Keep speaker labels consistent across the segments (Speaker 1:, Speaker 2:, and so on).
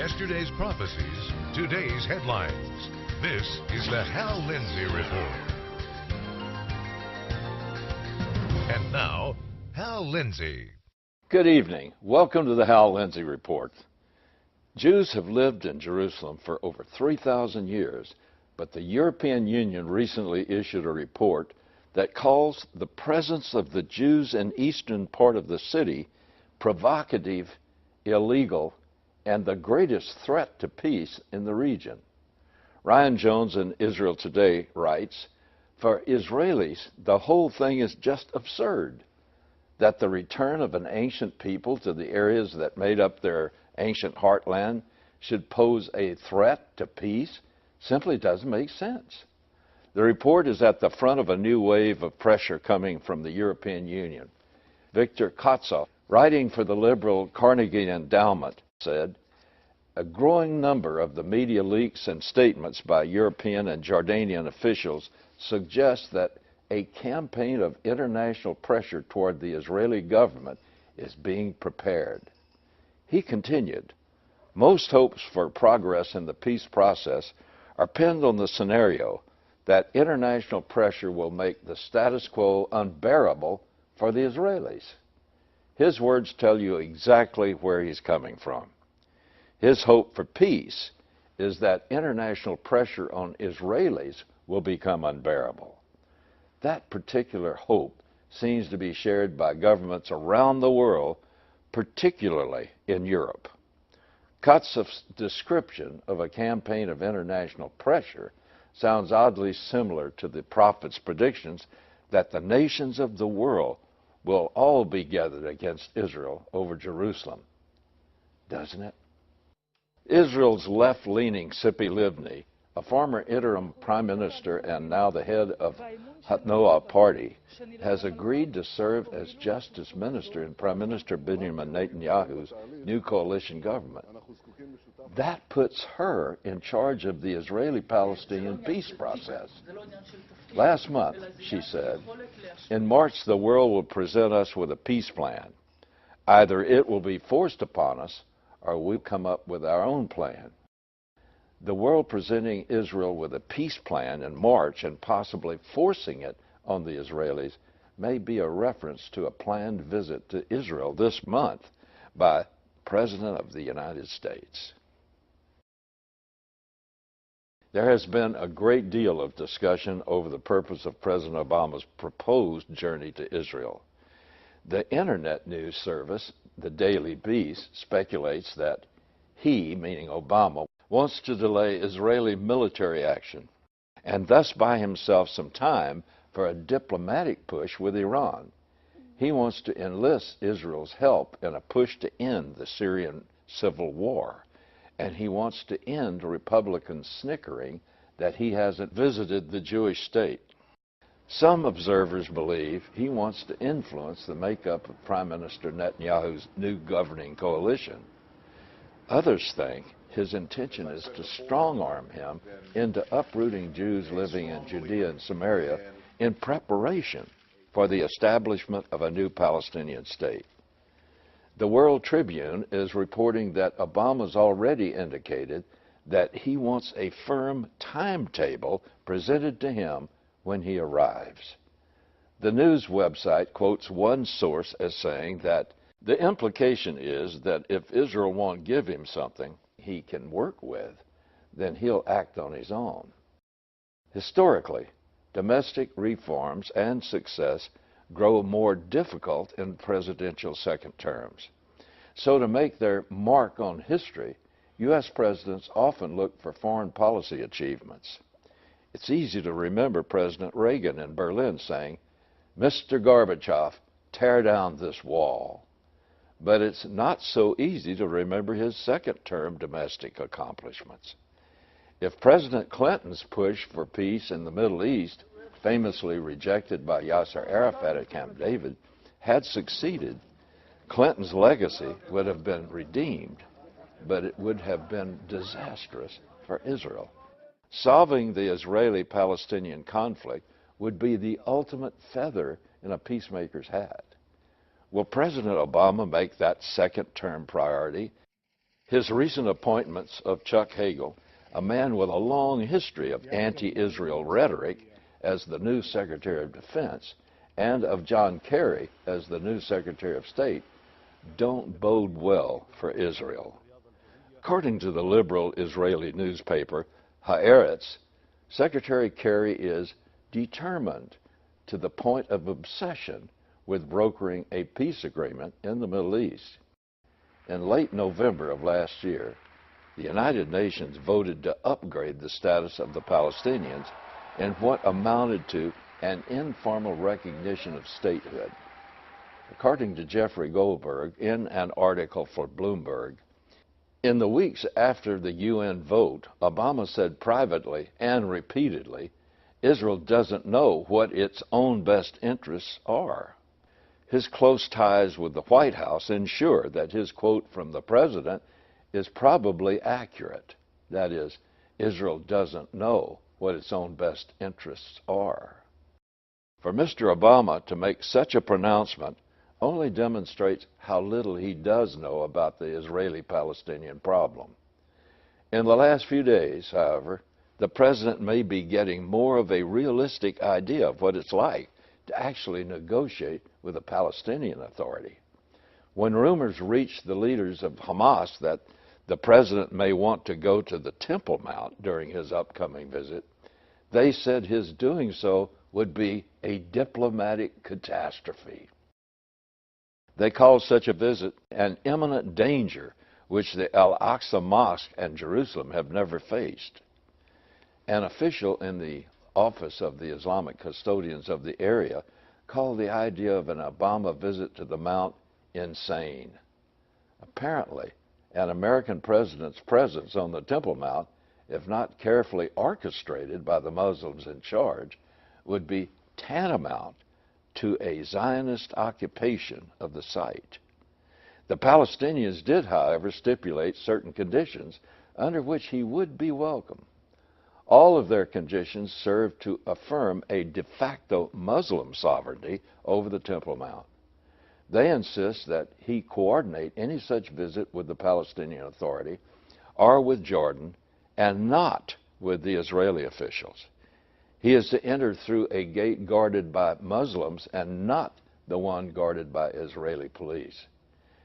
Speaker 1: Yesterday's prophecies, today's headlines. This is the Hal Lindsey Report. And now, Hal Lindsey.
Speaker 2: Good evening. Welcome to the Hal Lindsey Report. Jews have lived in Jerusalem for over 3,000 years, but the European Union recently issued a report that calls the presence of the Jews in eastern part of the city provocative, illegal, and the greatest threat to peace in the region. Ryan Jones in Israel Today writes, "For Israelis, the whole thing is just absurd. That the return of an ancient people to the areas that made up their ancient heartland should pose a threat to peace simply doesn't make sense." The report is at the front of a new wave of pressure coming from the European Union. Victor Kotzoff, writing for the liberal Carnegie Endowment, said, "A growing number of the media leaks and statements by European and Jordanian officials suggest that a campaign of international pressure toward the Israeli government is being prepared." He continued, "Most hopes for progress in the peace process are pinned on the scenario that international pressure will make the status quo unbearable for the Israelis." His words tell you exactly where he's coming from. His hope for peace is that international pressure on Israelis will become unbearable. That particular hope seems to be shared by governments around the world, particularly in Europe. Kotzoff's description of a campaign of international pressure sounds oddly similar to the prophet's predictions that the nations of the world will all be gathered against Israel over Jerusalem, doesn't it? Israel's left-leaning Tzipi Livni, a former interim prime minister and now the head of Hatnoah party, has agreed to serve as justice minister in Prime Minister Benjamin Netanyahu's new coalition government. That puts her in charge of the Israeli-Palestinian peace process. Last month, she said, "In March, the world will present us with a peace plan. Either it will be forced upon us, or we'll come up with our own plan." The world presenting Israel with a peace plan in March and possibly forcing it on the Israelis may be a reference to a planned visit to Israel this month by the President of the United States. There has been a great deal of discussion over the purpose of President Obama's proposed journey to Israel. The internet news service, the Daily Beast, speculates that he, meaning Obama, wants to delay Israeli military action and thus buy himself some time for a diplomatic push with Iran. He wants to enlist Israel's help in a push to end the Syrian civil war, and he wants to end Republicans' snickering that he hasn't visited the Jewish state. Some observers believe he wants to influence the makeup of Prime Minister Netanyahu's new governing coalition. Others think his intention is to strong-arm him into uprooting Jews living in Judea and Samaria in preparation for the establishment of a new Palestinian state. The World Tribune is reporting that Obama's already indicated that he wants a firm timetable presented to him when he arrives. The news website quotes one source as saying that the implication is that if Israel won't give him something he can work with, then he'll act on his own. Historically, domestic reforms and success grow more difficult in presidential second terms. So to make their mark on history, U.S. presidents often look for foreign policy achievements. It's easy to remember President Reagan in Berlin saying, "Mr. Gorbachev, tear down this wall." But it's not so easy to remember his second-term domestic accomplishments. If President Clinton's push for peace in the Middle East, famously rejected by Yasser Arafat at Camp David, had succeeded, Clinton's legacy would have been redeemed, but it would have been disastrous for Israel. Solving the Israeli-Palestinian conflict would be the ultimate feather in a peacemaker's hat. Will President Obama make that second-term priority? His recent appointments of Chuck Hagel, a man with a long history of anti-Israel rhetoric, as the new Secretary of Defense, and of John Kerry as the new Secretary of State, don't bode well for Israel. According to the liberal Israeli newspaper Haaretz, Secretary Kerry is determined to the point of obsession with brokering a peace agreement in the Middle East. In late November of last year, the United Nations voted to upgrade the status of the Palestinians in what amounted to an informal recognition of statehood. According to Jeffrey Goldberg in an article for Bloomberg, in the weeks after the UN vote, Obama said privately and repeatedly, Israel doesn't know what its own best interests are. His close ties with the White House ensure that his quote from the president is probably accurate. That is, Israel doesn't know what its own best interests are. For Mr. Obama to make such a pronouncement only demonstrates how little he does know about the Israeli-Palestinian problem. In the last few days, however, the president may be getting more of a realistic idea of what it's like to actually negotiate with a Palestinian Authority. When rumors reached the leaders of Hamas that the president may want to go to the Temple Mount during his upcoming visit, they said his doing so would be a diplomatic catastrophe. They called such a visit an imminent danger which the Al-Aqsa Mosque and Jerusalem have never faced. An official in the Office of the Islamic Custodians of the area called the idea of an Obama visit to the Mount insane. Apparently, an American president's presence on the Temple Mount, if not carefully orchestrated by the Muslims in charge, would be tantamount to a Zionist occupation of the site. The Palestinians did, however, stipulate certain conditions under which he would be welcome. All of their conditions served to affirm a de facto Muslim sovereignty over the Temple Mount. They insist that he coordinate any such visit with the Palestinian Authority or with Jordan and not with the Israeli officials. He is to enter through a gate guarded by Muslims and not the one guarded by Israeli police.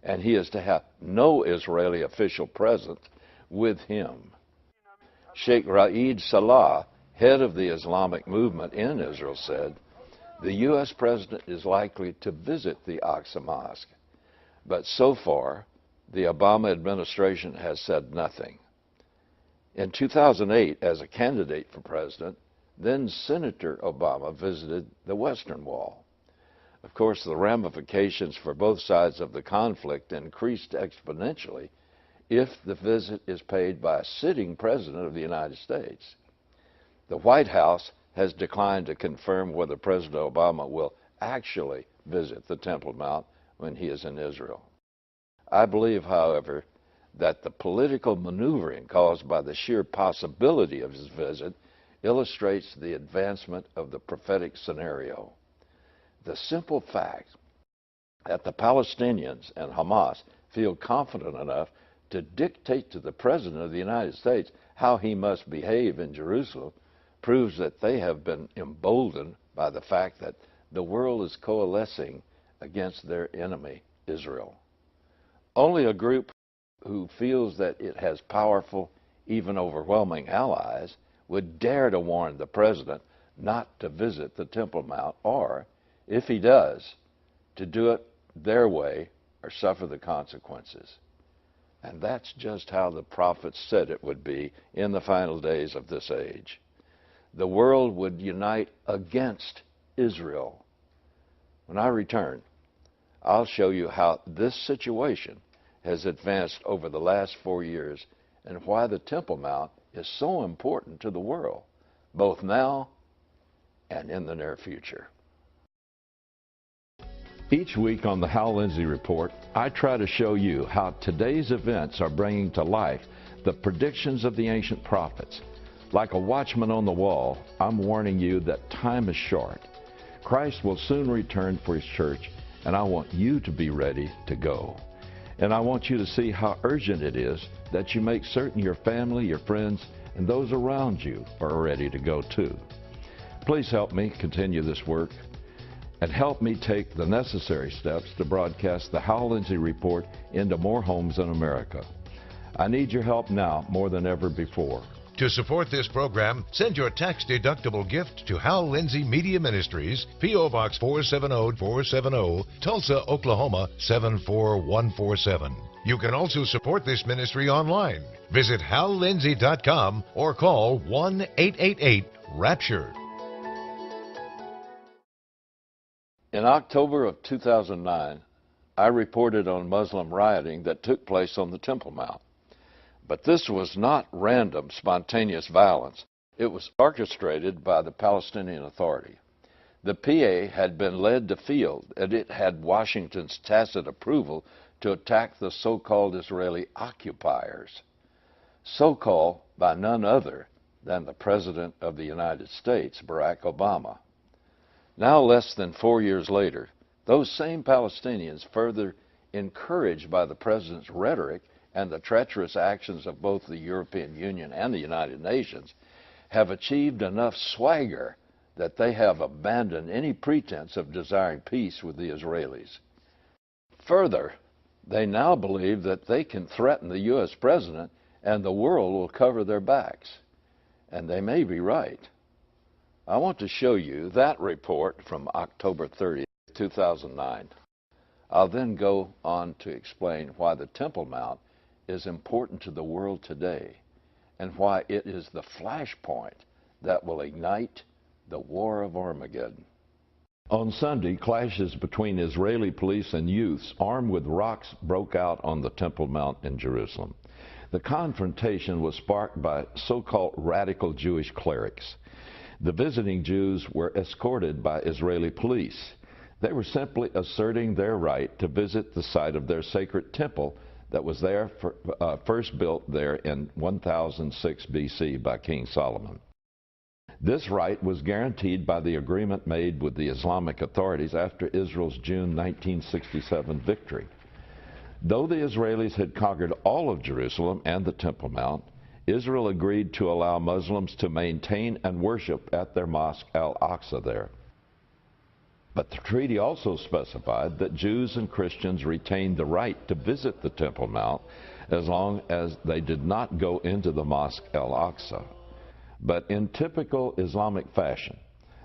Speaker 2: And he is to have no Israeli official present with him. Sheikh Raed Salah, head of the Islamic movement in Israel, said, the U.S. president is likely to visit the Aqsa Mosque, but so far, the Obama administration has said nothing. In 2008, as a candidate for president, then Senator Obama visited the Western Wall. Of course, the ramifications for both sides of the conflict increased exponentially if the visit is paid by a sitting president of the United States. The White House has declined to confirm whether President Obama will actually visit the Temple Mount when he is in Israel. I believe, however, that the political maneuvering caused by the sheer possibility of his visit illustrates the advancement of the prophetic scenario. The simple fact that the Palestinians and Hamas feel confident enough to dictate to the President of the United States how he must behave in Jerusalem proves that they have been emboldened by the fact that the world is coalescing against their enemy, Israel. Only a group who feels that it has powerful, even overwhelming allies would dare to warn the president not to visit the Temple Mount, or, if he does, to do it their way or suffer the consequences. And that's just how the prophets said it would be in the final days of this age. The world would unite against Israel. When I return, I'll show you how this situation has advanced over the last 4 years and why the Temple Mount is so important to the world, both now and in the near future. Each week on the Hal Lindsey Report, I try to show you how today's events are bringing to life the predictions of the ancient prophets. Like a watchman on the wall, I'm warning you that time is short. Christ will soon return for his church, and I want you to be ready to go. And I want you to see how urgent it is that you make certain your family, your friends, and those around you are ready to go too. Please help me continue this work and help me take the necessary steps to broadcast the Hal Lindsey Report into more homes in America. I need your help now more than ever before.
Speaker 1: To support this program, send your tax-deductible gift to Hal Lindsey Media Ministries, P.O. Box 470-470, Tulsa, Oklahoma 74147. You can also support this ministry online. Visit hallindsey.com or call 1-888-RAPTURE.
Speaker 2: In October of 2009, I reported on Muslim rioting that took place on the Temple Mount. But this was not random, spontaneous violence. It was orchestrated by the Palestinian Authority. The PA had been led to feel that it had Washington's tacit approval to attack the so-called Israeli occupiers, so-called by none other than the President of the United States, Barack Obama. Now, less than 4 years later, those same Palestinians, further encouraged by the President's rhetoric and the treacherous actions of both the European Union and the United Nations, have achieved enough swagger that they have abandoned any pretense of desiring peace with the Israelis. Further, they now believe that they can threaten the U.S. President and the world will cover their backs. And they may be right. I want to show you that report from October 30th, 2009. I'll then go on to explain why the Temple Mount is important to the world today and why it is the flashpoint that will ignite the War of Armageddon. On Sunday, clashes between Israeli police and youths armed with rocks broke out on the Temple Mount in Jerusalem. The confrontation was sparked by so-called radical Jewish clerics. The visiting Jews were escorted by Israeli police. They were simply asserting their right to visit the site of their sacred temple that was first built there in 1006 BC by King Solomon. This right was guaranteed by the agreement made with the Islamic authorities after Israel's June 1967 victory. Though the Israelis had conquered all of Jerusalem and the Temple Mount, Israel agreed to allow Muslims to maintain and worship at their mosque Al-Aqsa there. But the treaty also specified that Jews and Christians retained the right to visit the Temple Mount as long as they did not go into the Mosque Al-Aqsa. But in typical Islamic fashion,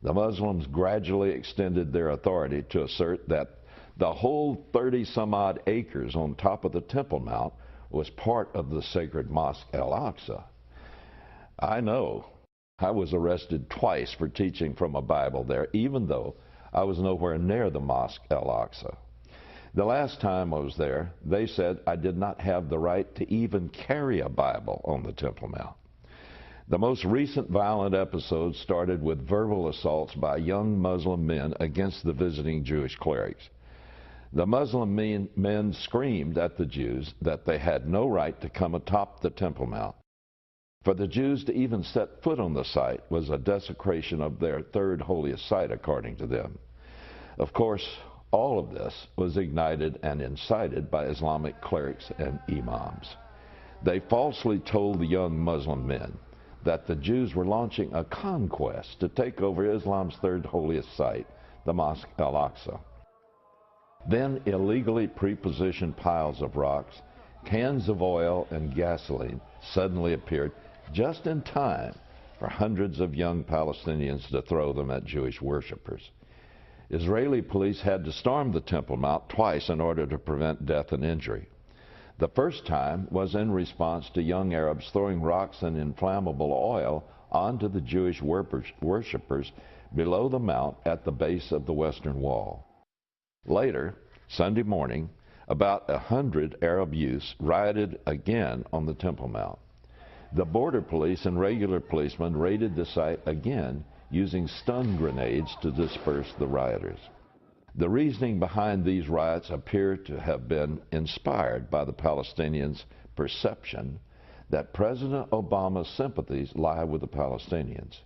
Speaker 2: the Muslims gradually extended their authority to assert that the whole 30-some-odd acres on top of the Temple Mount was part of the sacred Mosque Al-Aqsa. I know I was arrested twice for teaching from a Bible there, even though I was nowhere near the Mosque Al-Aqsa. The last time I was there, they said I did not have the right to even carry a Bible on the Temple Mount. The most recent violent episodes started with verbal assaults by young Muslim men against the visiting Jewish clerics. The Muslim men screamed at the Jews that they had no right to come atop the Temple Mount. For the Jews to even set foot on the site was a desecration of their third holiest site, according to them. Of course, all of this was ignited and incited by Islamic clerics and imams. They falsely told the young Muslim men that the Jews were launching a conquest to take over Islam's third holiest site, the Mosque Al-Aqsa. Then illegally pre-positioned piles of rocks, cans of oil, and gasoline suddenly appeared just in time for hundreds of young Palestinians to throw them at Jewish worshippers. Israeli police had to storm the Temple Mount twice in order to prevent death and injury. The first time was in response to young Arabs throwing rocks and inflammable oil onto the Jewish worshippers below the mount at the base of the Western Wall. Later, Sunday morning, about 100 Arab youths rioted again on the Temple Mount. The border police and regular policemen raided the site again using stun grenades to disperse the rioters. The reasoning behind these riots appeared to have been inspired by the Palestinians' perception that President Obama's sympathies lie with the Palestinians.